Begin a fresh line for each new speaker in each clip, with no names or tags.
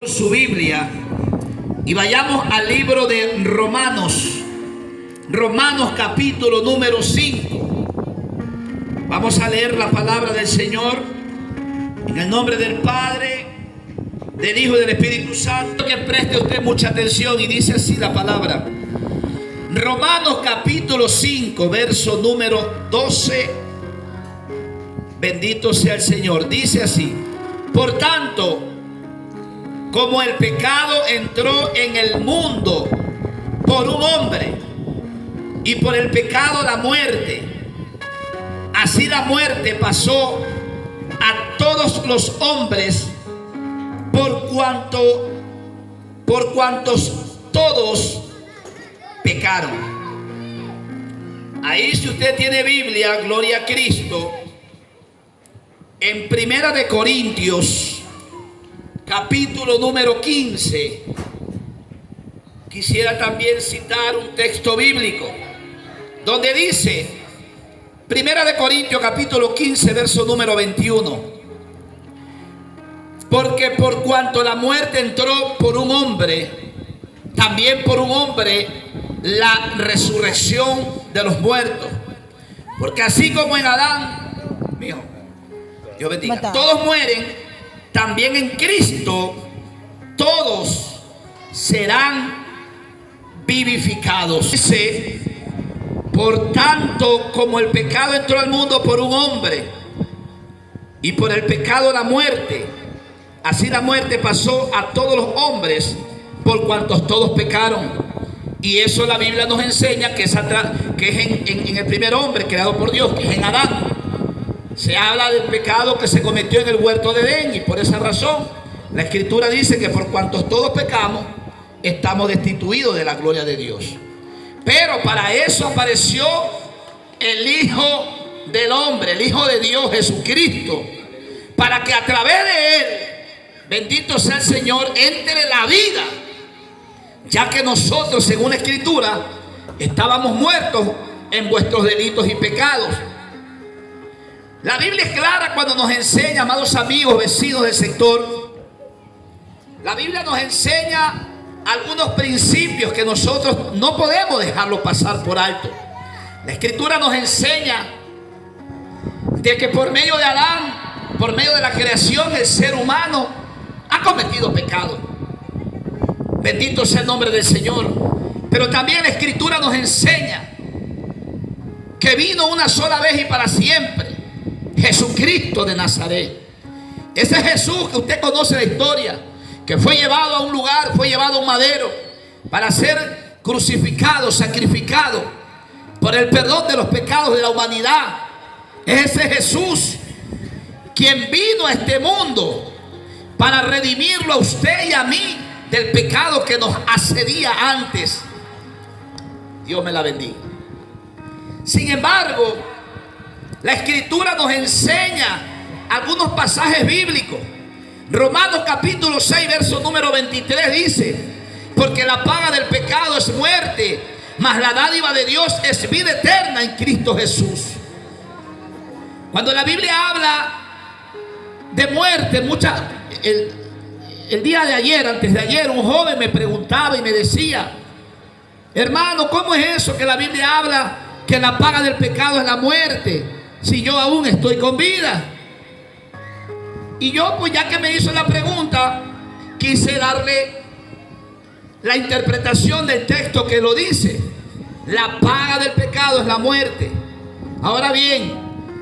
Su Biblia y vayamos al libro de Romanos capítulo número 5. Vamos a leer la palabra del Señor en el nombre del Padre, del Hijo y del Espíritu Santo. Que preste usted mucha atención y dice así la palabra. Romanos capítulo 5 verso número 12. Bendito sea el Señor. Dice así: por tanto, como el pecado entró en el mundo por un hombre, y por el pecado la muerte, así la muerte pasó a todos los hombres, por cuantos todos pecaron. Ahí, si usted tiene Biblia, gloria a Cristo, en Primera de Corintios capítulo número 15, quisiera también citar un texto bíblico donde dice, Primera de Corintios capítulo 15 verso número 21: porque por cuanto la muerte entró por un hombre, también por un hombre la resurrección de los muertos. Porque así como en Adán, mijo, Dios bendiga, todos mueren, también en Cristo todos serán vivificados. Dice: por tanto, como el pecado entró al mundo por un hombre, y por el pecado la muerte, así la muerte pasó a todos los hombres, por cuantos todos pecaron. Y eso la Biblia nos enseña que es en el primer hombre creado por Dios, que es en Adán. Se habla del pecado que se cometió en el huerto de Edén, y por esa razón la Escritura dice que por cuantos todos pecamos, estamos destituidos de la gloria de Dios. Pero para eso apareció el Hijo del Hombre, el Hijo de Dios, Jesucristo, para que a través de Él, bendito sea el Señor, entre la vida, ya que nosotros, según la Escritura, estábamos muertos en vuestros delitos y pecados. La Biblia es clara cuando nos enseña, amados amigos, vecinos del sector. La Biblia nos enseña algunos principios que nosotros no podemos dejarlo pasar por alto. La Escritura nos enseña de que por medio de Adán, por medio de la creación, el ser humano ha cometido pecado. Bendito sea el nombre del Señor. Pero también la Escritura nos enseña que vino una sola vez y para siempre Jesucristo de Nazaret. Ese Jesús que usted conoce la historia, que fue llevado a un lugar, fue llevado a un madero para ser crucificado, sacrificado por el perdón de los pecados de la humanidad. Es ese Jesús quien vino a este mundo para redimirlo a usted y a mí del pecado que nos asedía antes. Dios me la bendiga. Sin embargo, la Escritura nos enseña algunos pasajes bíblicos. Romanos capítulo 6 verso número 23 dice: porque la paga del pecado es muerte, mas la dádiva de Dios es vida eterna en Cristo Jesús. Cuando la Biblia habla de muerte, el día de ayer, antes de ayer, un joven me preguntaba y me decía: hermano, ¿cómo es eso que la Biblia habla que la paga del pecado es la muerte, si yo aún estoy con vida? Y yo, pues ya que me hizo la pregunta, quise darle la interpretación del texto que lo dice. La paga del pecado es la muerte. Ahora bien,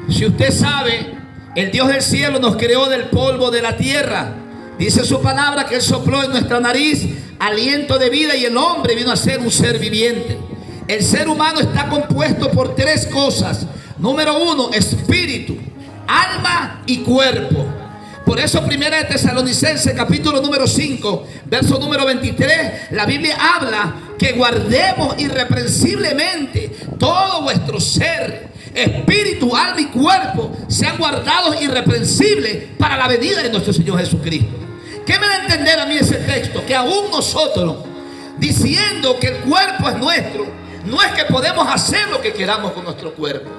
si usted sabe, el Dios del cielo nos creó del polvo de la tierra. Dice su palabra que Él sopló en nuestra nariz aliento de vida, y el hombre vino a ser un ser viviente. El ser humano está compuesto por tres cosas. Número uno, espíritu, alma y cuerpo. Por eso Primera de Tesalonicenses capítulo número 5 verso número 23, la Biblia habla que guardemos irreprensiblemente todo vuestro ser, espíritu, alma y cuerpo, sean guardados irreprensibles para la venida de nuestro Señor Jesucristo. ¿Qué me da a entender a mí ese texto? Que aún nosotros, diciendo que el cuerpo es nuestro, no es que podemos hacer lo que queramos con nuestro cuerpo.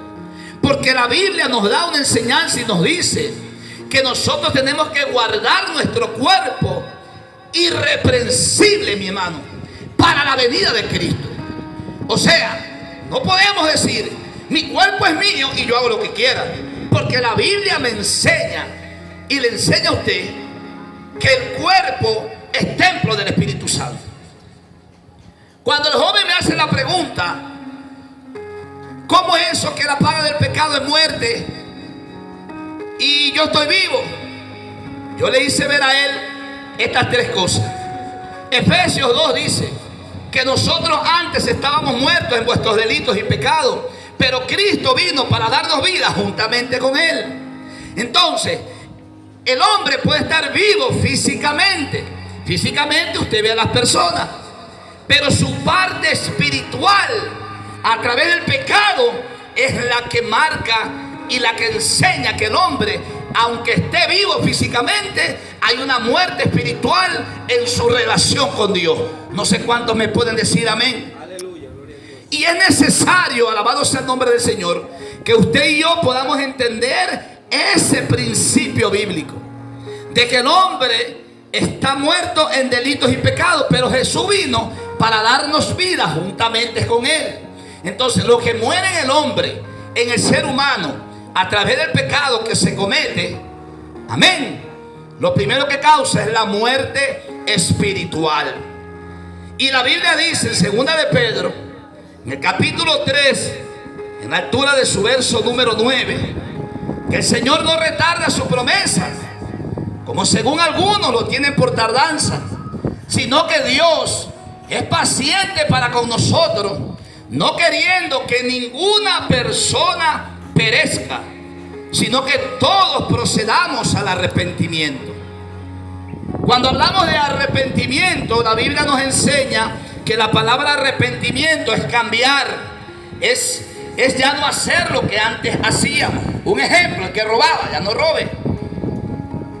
Porque la Biblia nos da una enseñanza y nos dice que nosotros tenemos que guardar nuestro cuerpo irreprensible, mi hermano, para la venida de Cristo. O sea, no podemos decir, mi cuerpo es mío y yo hago lo que quiera, porque la Biblia me enseña y le enseña a usted que el cuerpo es templo del Espíritu Santo. Cuando el joven me hace la pregunta, ¿cómo es eso que la paga del pecado es muerte y yo estoy vivo? Yo le hice ver a él estas tres cosas. Efesios 2 dice que nosotros antes estábamos muertos en vuestros delitos y pecados, pero Cristo vino para darnos vida juntamente con Él. Entonces, el hombre puede estar vivo físicamente. Físicamente usted ve a las personas, pero su parte espiritual a través del pecado es la que marca y la que enseña que el hombre, aunque esté vivo físicamente, hay una muerte espiritual en su relación con Dios. No sé cuántos me pueden decir amén.
Aleluya.
Y es necesario, alabado sea el nombre del Señor, que usted y yo podamos entender ese principio bíblico de que el hombre está muerto en delitos y pecados, pero Jesús vino para darnos vida juntamente con Él. Entonces, lo que muere en el hombre, en el ser humano, a través del pecado que se comete, amén, lo primero que causa es la muerte espiritual. Y la Biblia dice en 2 de Pedro, en el capítulo 3, en la altura de su verso número 9, que el Señor no retarda su promesa, como según algunos lo tienen por tardanza, sino que Dios es paciente para con nosotros, no queriendo que ninguna persona perezca, sino que todos procedamos al arrepentimiento. Cuando hablamos de arrepentimiento, la Biblia nos enseña que la palabra arrepentimiento es cambiar, es ya no hacer lo que antes hacíamos. Un ejemplo: el que robaba, ya no robe;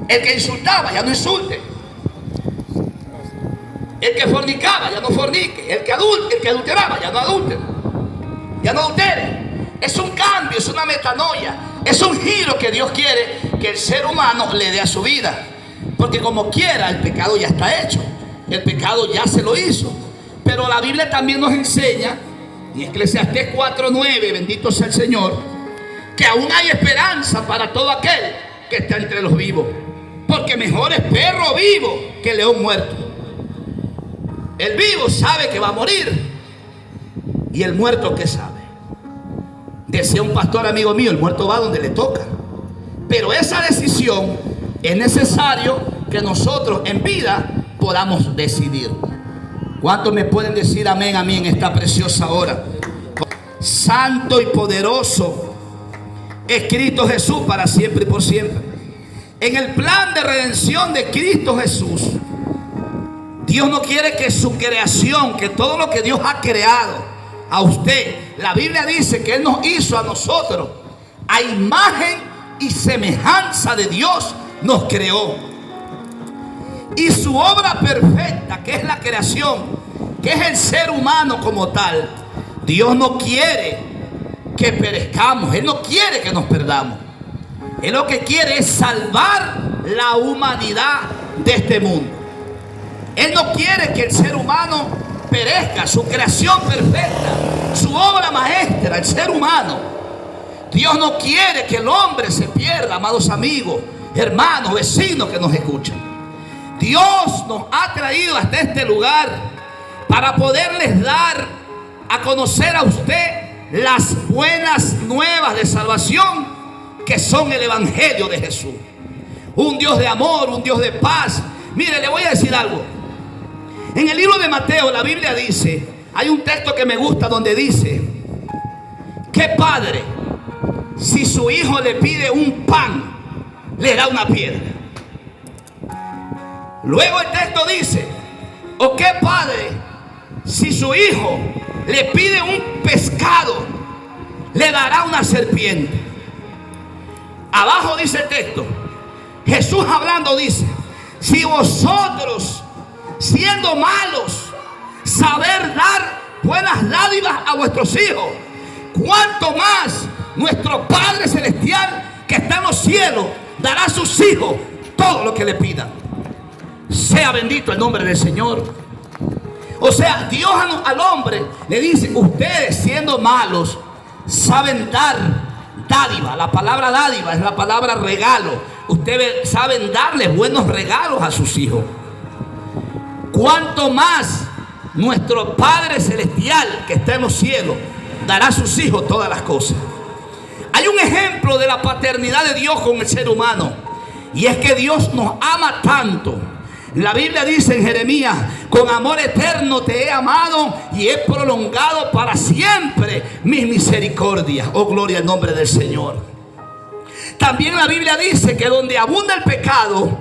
el que insultaba, ya no insulte; el que fornicaba, ya no fornique; el que adulteraba, ya no adultere, ya no adultere. Es un cambio, es una metanoia, es un giro que Dios quiere que el ser humano le dé a su vida. Porque como quiera, el pecado ya está hecho, el pecado ya se lo hizo. Pero la Biblia también nos enseña, en Eclesiastés 4:9, bendito sea el Señor, que aún hay esperanza para todo aquel que está entre los vivos. Porque mejor es perro vivo que león muerto. El vivo sabe que va a morir, y el muerto, ¿qué sabe? Decía un pastor amigo mío, el muerto va donde le toca. Pero esa decisión es necesario que nosotros en vida podamos decidir. ¿Cuántos me pueden decir amén a mí en esta preciosa hora? Santo y poderoso es Cristo Jesús para siempre y por siempre. En el plan de redención de Cristo Jesús, Dios no quiere que su creación, que todo lo que Dios ha creado a usted, la Biblia dice que Él nos hizo a nosotros a imagen y semejanza de Dios, nos creó. Y su obra perfecta, que es la creación, que es el ser humano como tal, Dios no quiere que perezcamos, Él no quiere que nos perdamos. Él lo que quiere es salvar la humanidad de este mundo. Él no quiere que el ser humano perezca, su creación perfecta, su obra maestra, el ser humano. Dios no quiere que el hombre se pierda, amados amigos, hermanos, vecinos que nos escuchan. Dios nos ha traído hasta este lugar para poderles dar a conocer a usted las buenas nuevas de salvación, que son el Evangelio de Jesús. Un Dios de amor, un Dios de paz. Mire, le voy a decir algo. En el libro de Mateo, la Biblia dice, hay un texto que me gusta donde dice: ¿qué padre, si su hijo le pide un pan, le da una piedra? Luego el texto dice: ¿o qué padre, si su hijo le pide un pescado, le dará una serpiente? Abajo dice el texto, Jesús hablando dice: si vosotros, siendo malos, saber dar buenas dádivas a vuestros hijos, cuánto más nuestro Padre Celestial que está en los cielos dará a sus hijos todo lo que le pidan. Sea bendito el nombre del Señor. O sea, Dios al hombre le dice: ustedes siendo malos saben dar dádiva. La palabra dádiva es la palabra regalo. Ustedes saben darle buenos regalos a sus hijos. ¿Cuánto más nuestro Padre Celestial que está en los cielos dará a sus hijos todas las cosas? Hay un ejemplo de la paternidad de Dios con el ser humano, y es que Dios nos ama tanto. La Biblia dice en Jeremías: con amor eterno te he amado y he prolongado para siempre mis misericordias. Oh, gloria al nombre del Señor. También la Biblia dice que donde abunda el pecado,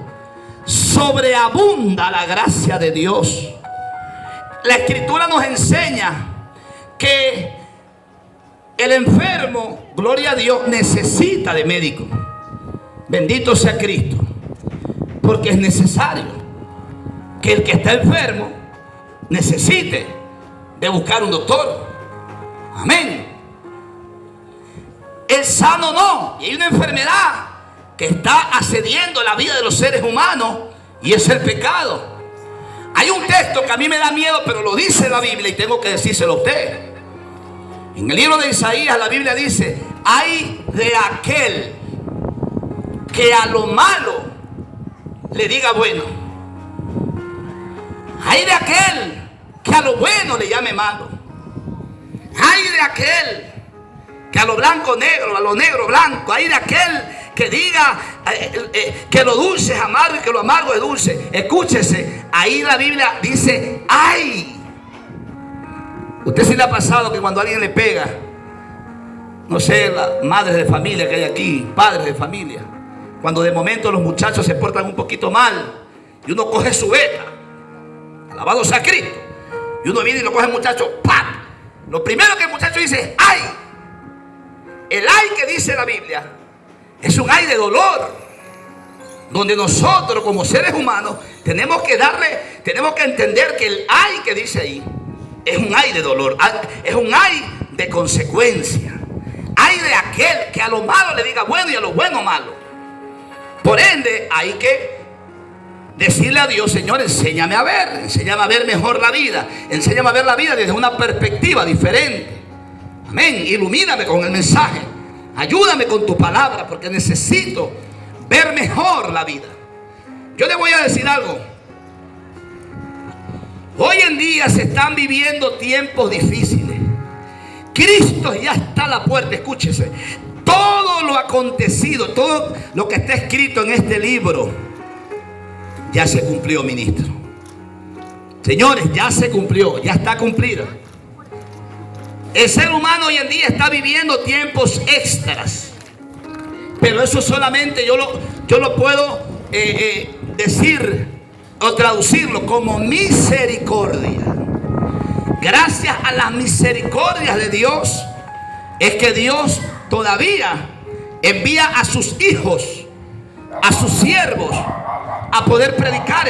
sobreabunda la gracia de Dios. La Escritura nos enseña que el enfermo, gloria a Dios, necesita de médico. Bendito sea Cristo, porque es necesario que el que está enfermo necesite de buscar un doctor. Amén. El sano no. Y hay una enfermedad que está asediando la vida de los seres humanos, y es el pecado. Hay un texto que a mí me da miedo, pero lo dice la Biblia y tengo que decírselo a usted. En el libro de Isaías la Biblia dice: ay de aquel que a lo malo le diga bueno. Ay de aquel que a lo bueno le llame malo. Ay de aquel que a lo blanco negro, a lo negro blanco. Ay de aquel que diga que lo dulce es amargo y que lo amargo es dulce. Escúchese, ahí la Biblia dice: ay. ¿Usted sí le ha pasado que cuando alguien le pega, no sé, las madres de familia que hay aquí, padres de familia, cuando de momento los muchachos se portan un poquito mal y uno coge su beta, alabado sea Cristo, y uno viene y lo coge el muchacho, ¡pap! Lo primero que el muchacho dice es ¡ay! El ay que dice la Biblia es un ay de dolor, donde nosotros como seres humanos tenemos que entender que el ay que dice ahí es un ay de dolor, es un ay de consecuencia. Ay de aquel que a lo malo le diga bueno y a lo bueno malo. Por ende, hay que decirle a Dios: Señor, enséñame a ver mejor la vida, enséñame a ver la vida desde una perspectiva diferente. Amén. Ilumíname con el mensaje, ayúdame con tu palabra, porque necesito ver mejor la vida. Yo le voy a decir algo. Hoy en día se están viviendo tiempos difíciles. Cristo ya está a la puerta. Escúchese, todo lo acontecido, todo lo que está escrito en este libro ya se cumplió, ministro. Señores, ya se cumplió, ya está cumplido. El ser humano hoy en día está viviendo tiempos extras, pero eso solamente yo lo puedo decir o traducirlo como misericordia. Gracias a las misericordias de Dios es que Dios todavía envía a sus hijos, a sus siervos, a poder predicar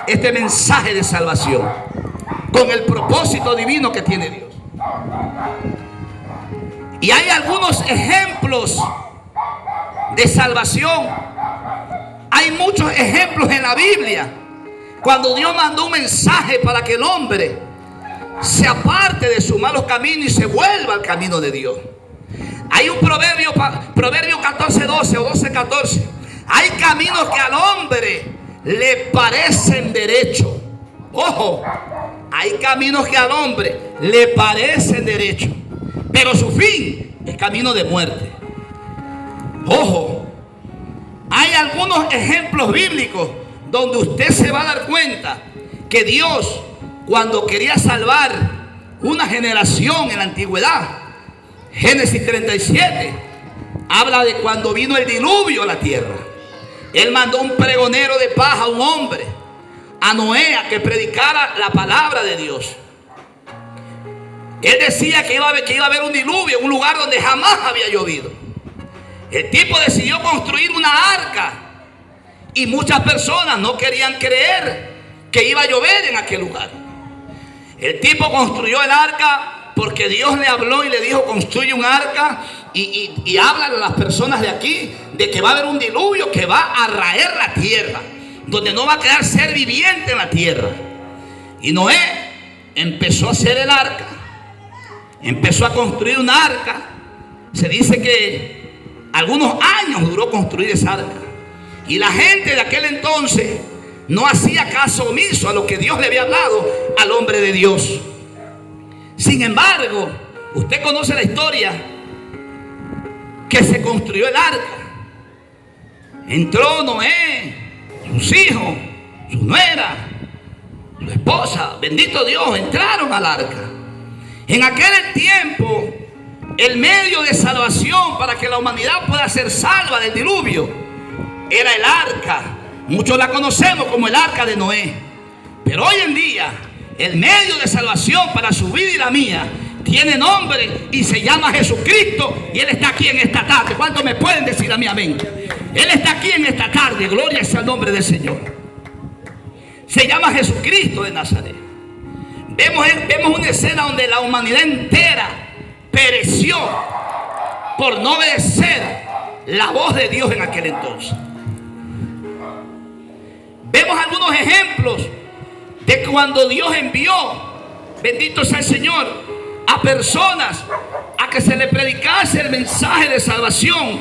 este mensaje de salvación con el propósito divino que tiene Dios. Y hay algunos ejemplos de salvación. Hay muchos ejemplos en la Biblia cuando Dios mandó un mensaje para que el hombre se aparte de sus malos caminos y se vuelva al camino de Dios. Hay un proverbio 14:12 o 12:14. Hay caminos que al hombre le parecen derechos. Ojo, hay caminos que al hombre le parecen derechos, pero su fin es camino de muerte. Ojo, hay algunos ejemplos bíblicos donde usted se va a dar cuenta que Dios, cuando quería salvar una generación en la antigüedad, Génesis 37 habla de cuando vino el diluvio a la tierra. Él mandó un pregonero de paja, un hombre, a Noé, a que predicara la palabra de Dios. Él decía que iba a haber un diluvio en un lugar donde jamás había llovido. El tipo decidió construir una arca y muchas personas no querían creer que iba a llover en aquel lugar. El tipo construyó el arca porque Dios le habló y le dijo: construye un arca y habla a las personas de aquí de que va a haber un diluvio que va a raer la tierra. donde no va a quedar ser viviente en la tierra. Y Noé empezó a hacer el arca, empezó a construir una arca. Se dice que algunos años duró construir esa arca. Y la gente de aquel entonces no hacía caso omiso a lo que Dios le había hablado al hombre de Dios. Sin embargo, usted conoce la historia que se construyó el arca. Entró Noé, sus hijos, su nuera, su esposa, bendito Dios, entraron al arca. En aquel tiempo, el medio de salvación para que la humanidad pueda ser salva del diluvio era el arca. Muchos la conocemos como el arca de Noé. Pero hoy en día, el medio de salvación para su vida y la mía tiene nombre y se llama Jesucristo. Y Él está aquí en esta tarde. ¿Cuántos me pueden decir a mí amén? Él está aquí en esta tarde. Gloria sea el nombre del Señor. Se llama Jesucristo de Nazaret. Vemos una escena donde la humanidad entera pereció por no obedecer la voz de Dios en aquel entonces. Vemos algunos ejemplos de cuando Dios envió, bendito sea el Señor, a personas a que se les predicase el mensaje de salvación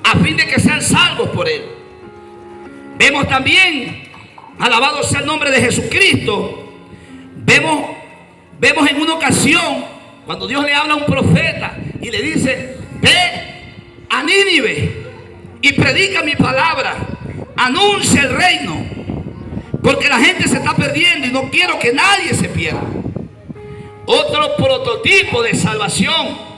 a fin de que sean salvos por Él. Vemos también, alabado sea el nombre de Jesucristo, vemos en una ocasión cuando Dios le habla a un profeta y le dice: ve a Nínive y predica mi palabra, anuncia el reino, porque la gente se está perdiendo y no quiero que nadie se pierda. Otro prototipo de salvación.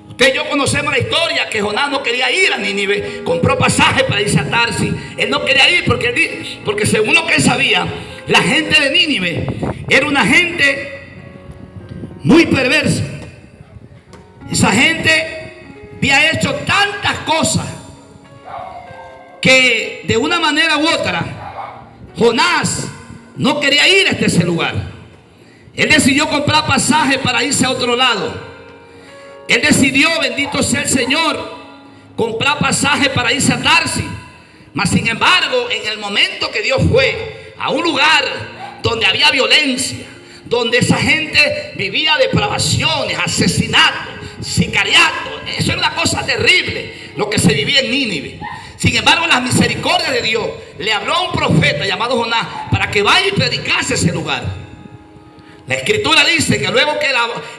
Usted y yo conocemos la historia que Jonás no quería ir a Nínive, compró pasaje para irse a Tarsis. Él no quería ir porque según lo que él sabía, la gente de Nínive era una gente muy perversa. Esa gente había hecho tantas cosas que de una manera u otra Jonás no quería ir a ese lugar. Él decidió comprar pasaje para irse a otro lado. Él decidió, bendito sea el Señor, comprar pasaje para irse a Tarsis. Mas sin embargo, en el momento que Dios fue a un lugar donde había violencia, donde esa gente vivía depravaciones, asesinatos, sicariatos, eso era una cosa terrible lo que se vivía en Nínive. Sin embargo, las misericordias de Dios le habló a un profeta llamado Jonás para que vaya y predicase ese lugar. La escritura dice que luego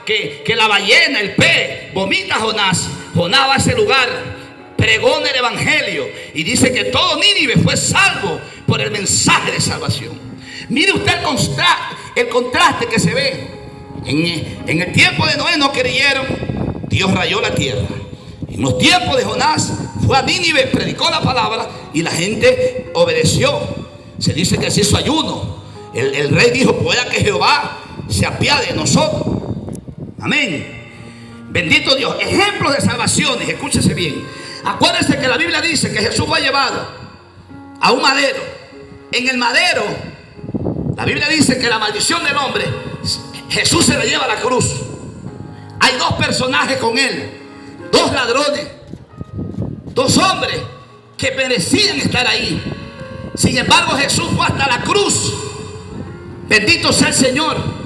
que la ballena, el pez, vomita a Jonás, Jonás va a ese lugar, pregona el evangelio y dice que todo Nínive fue salvo por el mensaje de salvación. Mire usted el contraste que se ve. En el tiempo de Noé no creyeron, Dios rayó la tierra. En los tiempos de Jonás fue a Nínive, predicó la palabra y la gente obedeció. Se dice que se hizo ayuno. El rey dijo: pueda que Jehová se apiade de nosotros. Amén. Bendito Dios. Ejemplos de salvaciones, escúchese bien. Acuérdense que la Biblia dice que Jesús fue llevado a un madero. En el madero, la Biblia dice que la maldición del hombre, Jesús se la lleva a la cruz. Hay dos personajes con él, dos ladrones, dos hombres que merecían estar ahí. Sin embargo, Jesús fue hasta la cruz. Bendito sea el Señor.